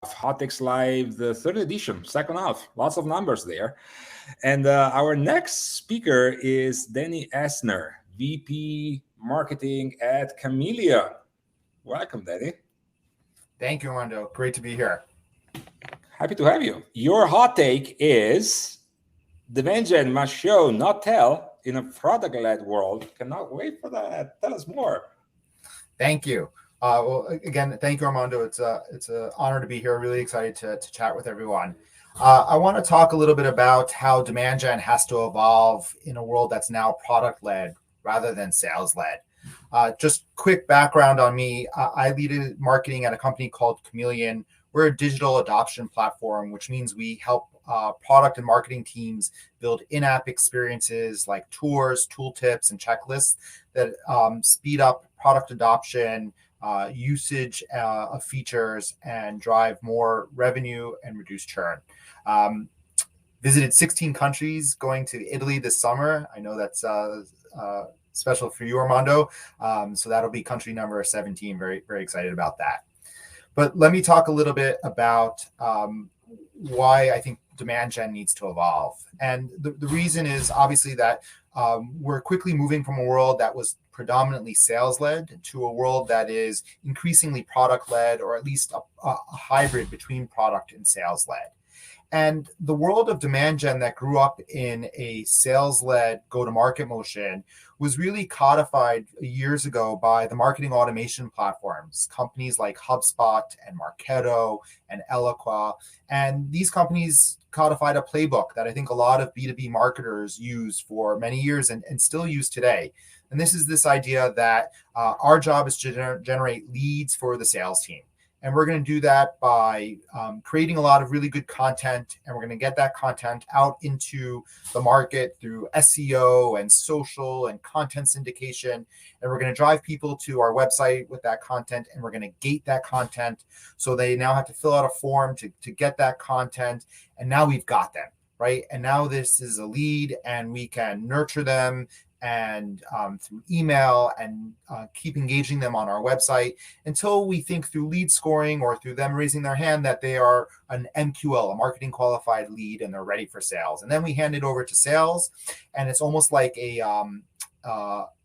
Hot Takes Live, the third edition, second half. Lots of numbers there. And our next speaker is Danny Essner, VP Marketing at Chameleon. Welcome, Danny. Thank you, Armando. Great to be here. Happy to have you. Your hot take is demand gen must show, not tell, in a product-led world. Cannot wait for that. Tell us more. Thank you. Well, again, thank you, Armando. It's an honor to be here. Really excited to chat with everyone. I want to talk a little bit about how demand gen has to evolve in a world that's now product-led rather than sales-led. Just quick background on me. I lead marketing at a company called Chameleon. We're a digital adoption platform, which means we help product and marketing teams build in-app experiences like tours, tooltips, and checklists that speed up product adoption, usage of features, and drive more revenue and reduce churn. Visited 16 countries, going to Italy this summer. I know that's special for you, Armando. So that'll be country number 17. Very, very excited about that. But let me talk a little bit about why I think demand gen needs to evolve. And the reason is obviously that we're quickly moving from a world that was predominantly sales-led to a world that is increasingly product-led, or at least a hybrid between product and sales-led. And the world of demand gen that grew up in a sales-led go-to-market motion was really codified years ago by the marketing automation platforms, companies like HubSpot and Marketo and Eloqua. And these companies codified a playbook that I think a lot of B2B marketers use for many years and still use today. And this is this idea that our job is to generate leads for the sales team. And we're going to do that by creating a lot of really good content, and we're going to get that content out into the market through SEO and social and content syndication. And we're going to drive people to our website with that content, and we're going to gate that content. So they now have to fill out a form to get that content. And now we've got them, right? And now this is a lead, and we can nurture them and through email and keep engaging them on our website until we think through lead scoring or through them raising their hand that they are an MQL, a marketing qualified lead, and they're ready for sales. And then we hand it over to sales, and it's almost like a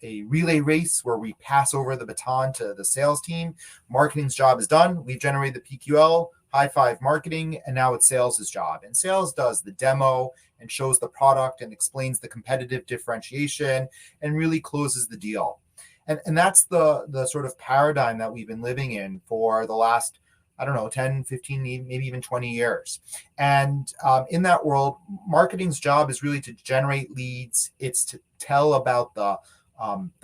relay race where we pass over the baton to the sales team. Marketing's job is done. We've generated the PQL, high five marketing, and now it's sales' job. And sales does the demo and shows the product and explains the competitive differentiation and really closes the deal. And that's the sort of paradigm that we've been living in for the last, 10, 15, maybe even 20 years. And in that world, marketing's job is really to generate leads. It's to tell about the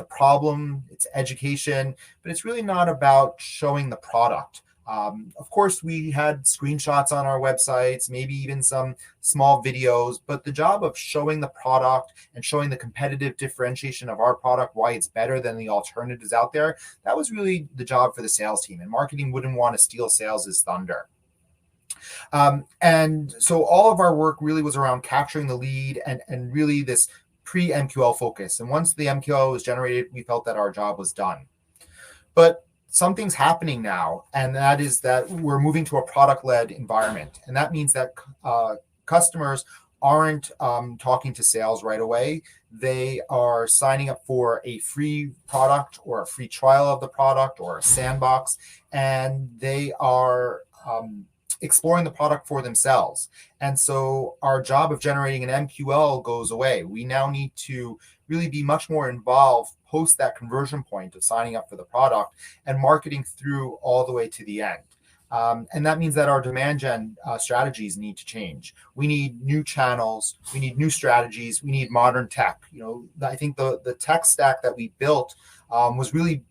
problem, it's education, but it's really not about showing the product. Of course, we had screenshots on our websites, maybe even some small videos, but the job of showing the product and showing the competitive differentiation of our product, why it's better than the alternatives out there, that was really the job for the sales team. And marketing wouldn't want to steal sales' thunder. And so all of our work really was around capturing the lead and really this pre-MQL focus. And once the MQL was generated, we felt that our job was done. But something's happening now, and that is that we're moving to a product-led environment. And that means that customers aren't talking to sales right away. They are signing up for a free product or a free trial of the product or a sandbox, and they are exploring the product for themselves. And so our job of generating an MQL goes away. We now need to really be much more involved post that conversion point of signing up for the product and marketing through all the way to the end. And that means that our demand gen strategies need to change. We need new channels, we need new strategies, we need modern tech. I think the tech stack that we built was really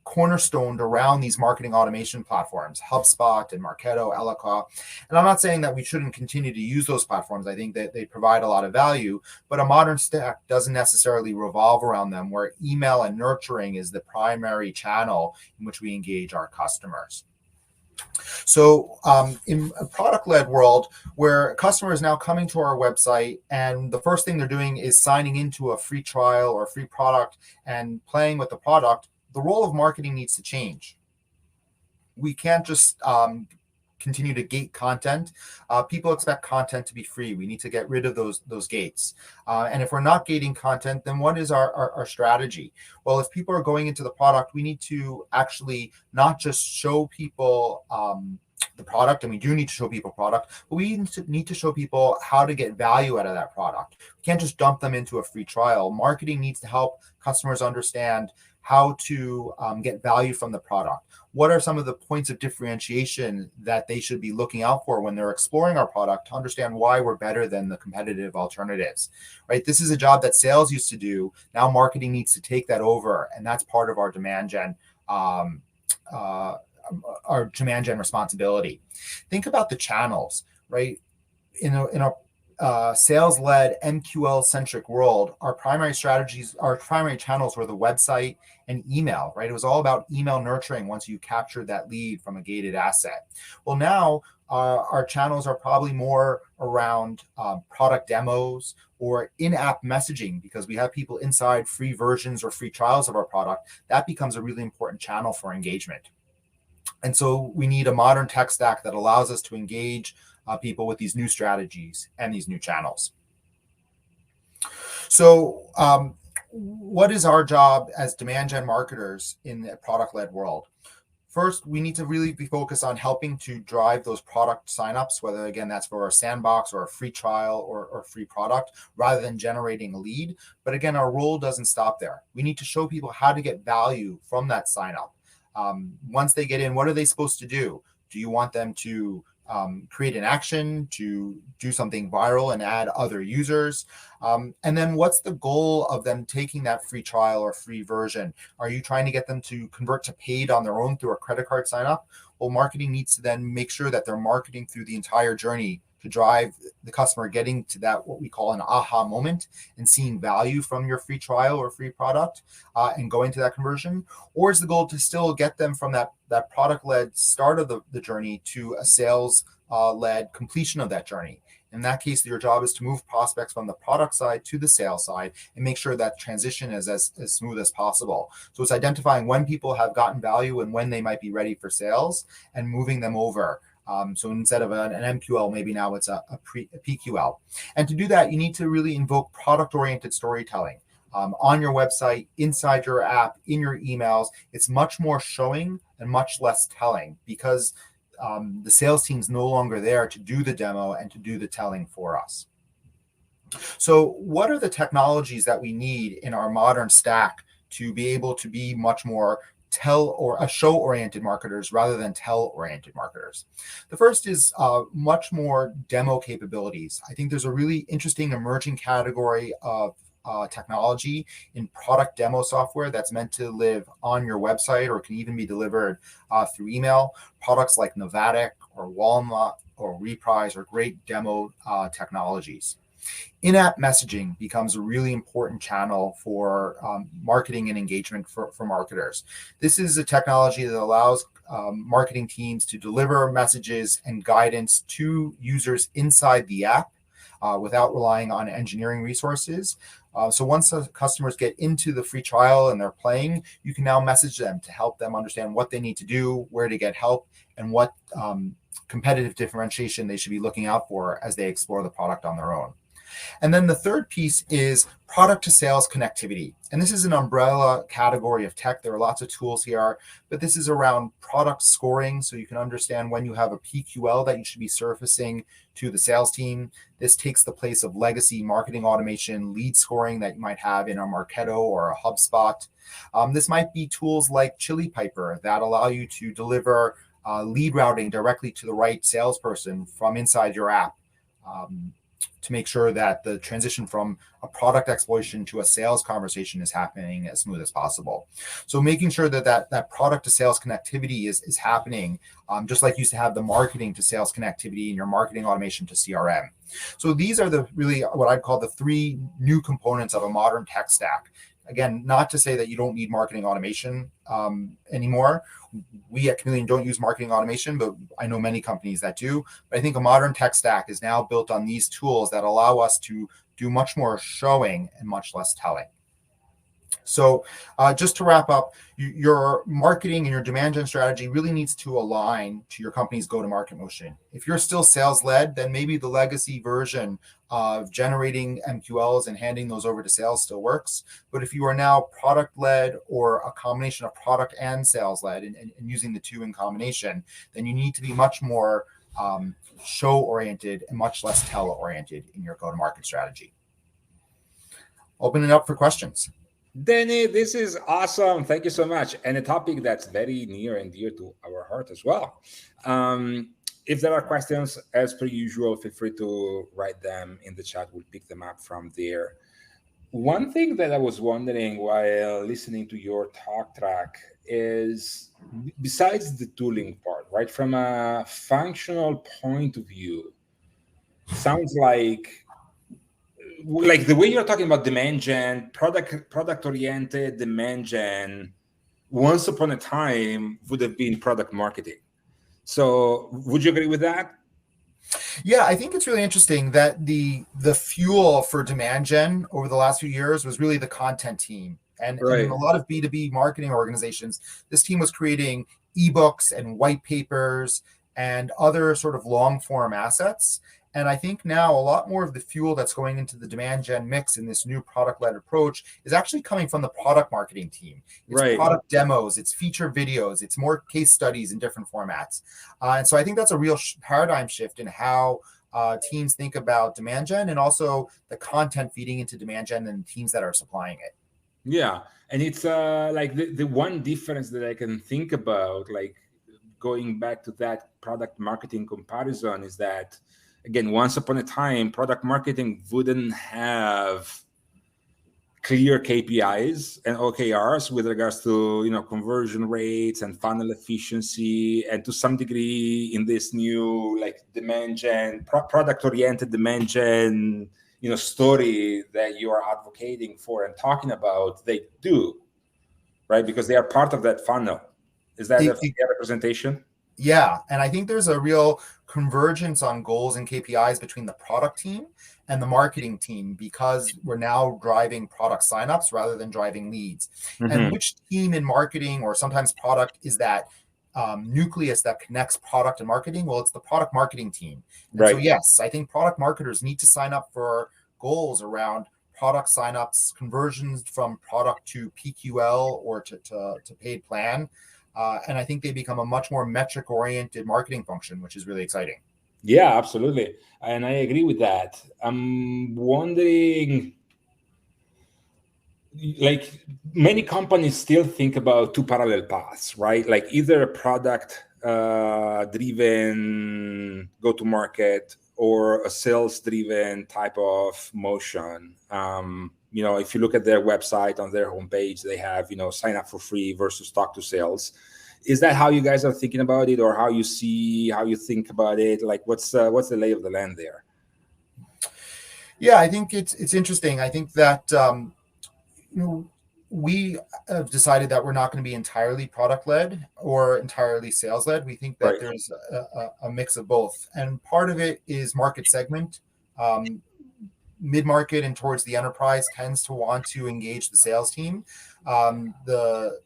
cornerstoned around these marketing automation platforms, HubSpot and Marketo, Eloqua. And I'm not saying that we shouldn't continue to use those platforms. I think that they provide a lot of value, but a modern stack doesn't necessarily revolve around them, where email and nurturing is the primary channel in which we engage our customers. So in a product-led world where a customer is now coming to our website and the first thing they're doing is signing into a free trial or a free product and playing with the product, the role of marketing needs to change. We can't just continue to gate content. People expect content to be free. We need to get rid of those gates. And if we're not gating content, then what is our strategy? Well, if people are going into the product, we need to actually not just show people the product, and we do need to show people product, but we need to show people how to get value out of that product. We can't just dump them into a free trial. Marketing needs to help customers understand how to get value from the product. What are some of the points of differentiation that they should be looking out for when they're exploring our product to understand why we're better than the competitive alternatives, right? This is a job that sales used to do. Now marketing needs to take that over, and that's part of our demand gen responsibility. Think about the channels, right? In a sales-led MQL-centric world, our primary channels were the website and email, right? It was all about email nurturing once you captured that lead from a gated asset. Well, now our channels are probably more around product demos or in-app messaging, because we have people inside free versions or free trials of our product. That becomes a really important channel for engagement. And so we need a modern tech stack that allows us to engage people with these new strategies and these new channels. So what is our job as demand gen marketers in the product-led world? First, we need to really be focused on helping to drive those product signups, whether, again, that's for a sandbox or a free trial or free product, rather than generating a lead. But again, our role doesn't stop there. We need to show people how to get value from that sign up. Once they get in, what are they supposed to do? Do you want them to create an action, to do something viral and add other users? And then what's the goal of them taking that free trial or free version? Are you trying to get them to convert to paid on their own through a credit card sign up? Well, marketing needs to then make sure that they're marketing through the entire journey to drive the customer getting to that, what we call an aha moment, and seeing value from your free trial or free product and going to that conversion? Or is the goal to still get them from that product-led start of the journey to a sales-led completion of that journey? In that case, your job is to move prospects from the product side to the sales side and make sure that transition is as smooth as possible. So it's identifying when people have gotten value and when they might be ready for sales and moving them over. So instead of an MQL, maybe now it's a PQL. And to do that, you need to really invoke product-oriented storytelling. On your website, inside your app, in your emails. It's much more showing and much less telling, because the sales team's no longer there to do the demo and to do the telling for us. So what are the technologies that we need in our modern stack to be able to be much more show-oriented marketers rather than tell-oriented marketers? The first is much more demo capabilities. I think there's a really interesting emerging category of technology in product demo software that's meant to live on your website or can even be delivered through email. Products like Novatic or Walnut or Reprise are great demo technologies. In-app messaging becomes a really important channel for marketing and engagement for marketers. This is a technology that allows marketing teams to deliver messages and guidance to users inside the app without relying on engineering resources. So once the customers get into the free trial and they're playing, you can now message them to help them understand what they need to do, where to get help, and what competitive differentiation they should be looking out for as they explore the product on their own. And then the third piece is product to sales connectivity. And this is an umbrella category of tech. There are lots of tools here, but this is around product scoring. So you can understand when you have a PQL that you should be surfacing to the sales team. This takes the place of legacy marketing automation, lead scoring that you might have in a Marketo or a HubSpot. This might be tools like Chili Piper that allow you to deliver lead routing directly to the right salesperson from inside your app. To make sure that the transition from a product exploration to a sales conversation is happening as smooth as possible. So making sure that product to sales connectivity is happening, just like you used to have the marketing to sales connectivity and your marketing automation to CRM. So these are the really what I'd call the three new components of a modern tech stack. Again, not to say that you don't need marketing automation anymore. We at Chameleon don't use marketing automation, but I know many companies that do. But I think a modern tech stack is now built on these tools that allow us to do much more showing and much less telling. So just to wrap up, your marketing and your demand gen strategy really needs to align to your company's go-to-market motion. If you're still sales-led, then maybe the legacy version of generating MQLs and handing those over to sales still works. But if you are now product-led or a combination of product and sales-led and using the two in combination, then you need to be much more show-oriented and much less tell-oriented in your go-to-market strategy. Open it up for questions. Danny, this is awesome. Thank you so much. And a topic that's very near and dear to our heart as well. If there are questions, as per usual, feel free to write them in the chat. We'll pick them up from there. One thing that I was wondering while listening to your talk track is, besides the tooling part, right, from a functional point of view, sounds like the way you're talking about demand gen, product oriented demand gen, once upon a time would have been product marketing. So would you agree with that? Yeah, I think it's really interesting that the fuel for demand gen over the last few years was really the content team. And in a lot of B2B marketing organizations, this team was creating ebooks and white papers and other sort of long form assets. And I think now a lot more of the fuel that's going into the demand gen mix in this new product-led approach is actually coming from the product marketing team. It's product demos, it's feature videos, it's more case studies in different formats. And so I think that's a real paradigm shift in how teams think about demand gen, and also the content feeding into demand gen and teams that are supplying it. Yeah. And it's like the one difference that I can think about, like going back to that product marketing comparison, is that, again, once upon a time, product marketing wouldn't have clear KPIs and OKRs with regards to, conversion rates and funnel efficiency, and to some degree in this new like demand gen, product-oriented demand gen, story that you are advocating for and talking about, they do, right? Because they are part of that funnel. Is that a fair representation? Yeah, and I think there's a real convergence on goals and KPIs between the product team and the marketing team, because we're now driving product signups rather than driving leads. Mm-hmm. And which team in marketing or sometimes product is that nucleus that connects product and marketing? Well, it's the product marketing team. And so yes, I think product marketers need to sign up for goals around product signups, conversions from product to PQL or to paid plan. And I think they become a much more metric-oriented marketing function, which is really exciting. Yeah, absolutely. And I agree with that. I'm wondering, like, many companies still think about two parallel paths, right? Like either a product driven go-to-market or a sales-driven type of motion. If you look at their website, on their homepage, they have, sign up for free versus talk to sales. Is that how you guys are thinking about it, or how you think about it? Like, what's the lay of the land there? Yeah, I think it's interesting. I think that we have decided that we're not going to be entirely product-led or entirely sales-led. We think that there's a mix of both. And part of it is market segment. Mid-market and towards the enterprise tends to want to engage the sales team. The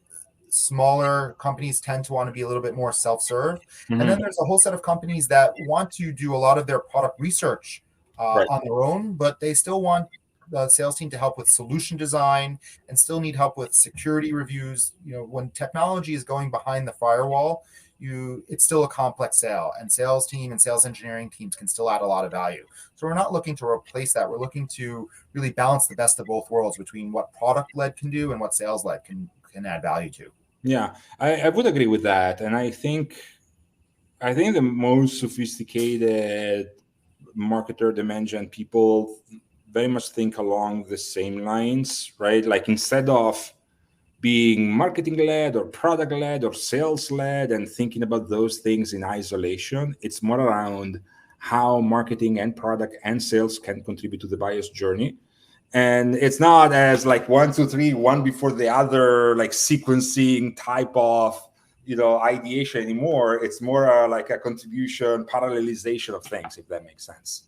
smaller companies tend to want to be a little bit more self-serve. Mm-hmm. And then there's a whole set of companies that want to do a lot of their product research on their own, but they still want the sales team to help with solution design and still need help with security reviews. When technology is going behind the firewall, it's still a complex sale, and sales team and sales engineering teams can still add a lot of value. So we're not looking to replace that. We're looking to really balance the best of both worlds between what product-led can do and what sales-led can add value to. Yeah, I would agree with that. And I think the most sophisticated marketer demand gen people very much think along the same lines, right? Like, instead of being marketing-led or product-led or sales-led and thinking about those things in isolation, it's more around how marketing and product and sales can contribute to the buyer's journey. And it's not as like 1, 2, 3, one before the other, like sequencing type of, ideation anymore. It's more like a contribution, parallelization of things, if that makes sense.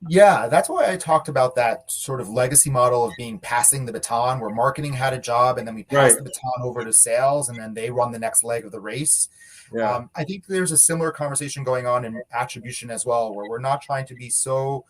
Yeah, that's why I talked about that sort of legacy model of being passing the baton, where marketing had a job and then we pass Right. the baton over to sales and then they run the next leg of the race. Yeah. I think there's a similar conversation going on in attribution as well, where we're not trying to be so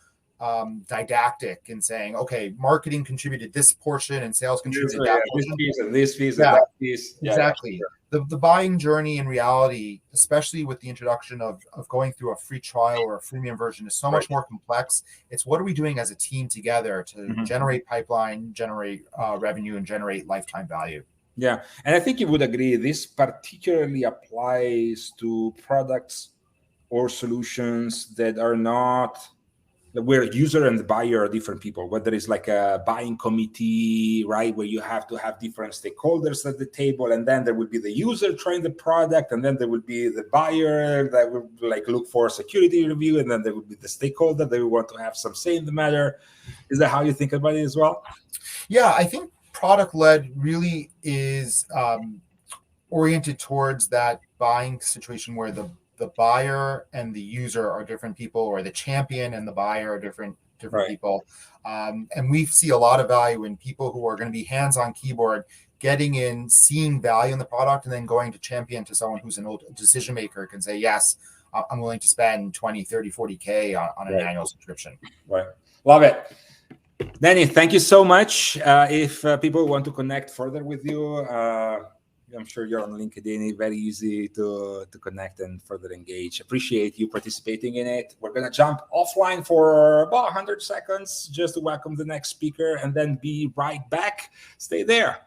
didactic in saying, okay, marketing contributed this portion and sales contributed that This portion. piece and this piece and Yeah, that piece. Yeah, yeah. exactly. The buying journey in reality, especially with the introduction of going through a free trial or a freemium version, is so Right. much more complex. It's what are we doing as a team together to generate pipeline, generate revenue, and generate lifetime value. Yeah, and I think you would agree this particularly applies to products or solutions that are not where user and buyer are different people, whether it's like a buying committee, right, where you have to have different stakeholders at the table, and then there would be the user trying the product, and then there would be the buyer that would like look for a security review, and then there would be the stakeholder that would want to have some say in the matter. Is that how you think about it as well? Yeah, I think product led really is oriented towards that buying situation where the buyer and the user are different people, or the champion and the buyer are different Right. people. And we see a lot of value in people who are going to be hands on keyboard, getting in, seeing value in the product, and then going to champion to someone who's an old decision maker, can say, yes, I'm willing to spend 20, 30, 40K on an Right. annual subscription. Right. Love it. Danny, thank you so much. If people want to connect further with you, I'm sure you're on LinkedIn. Very easy to connect and further engage. Appreciate you participating in it. We're going to jump offline for about 100 seconds just to welcome the next speaker and then be right back. Stay there.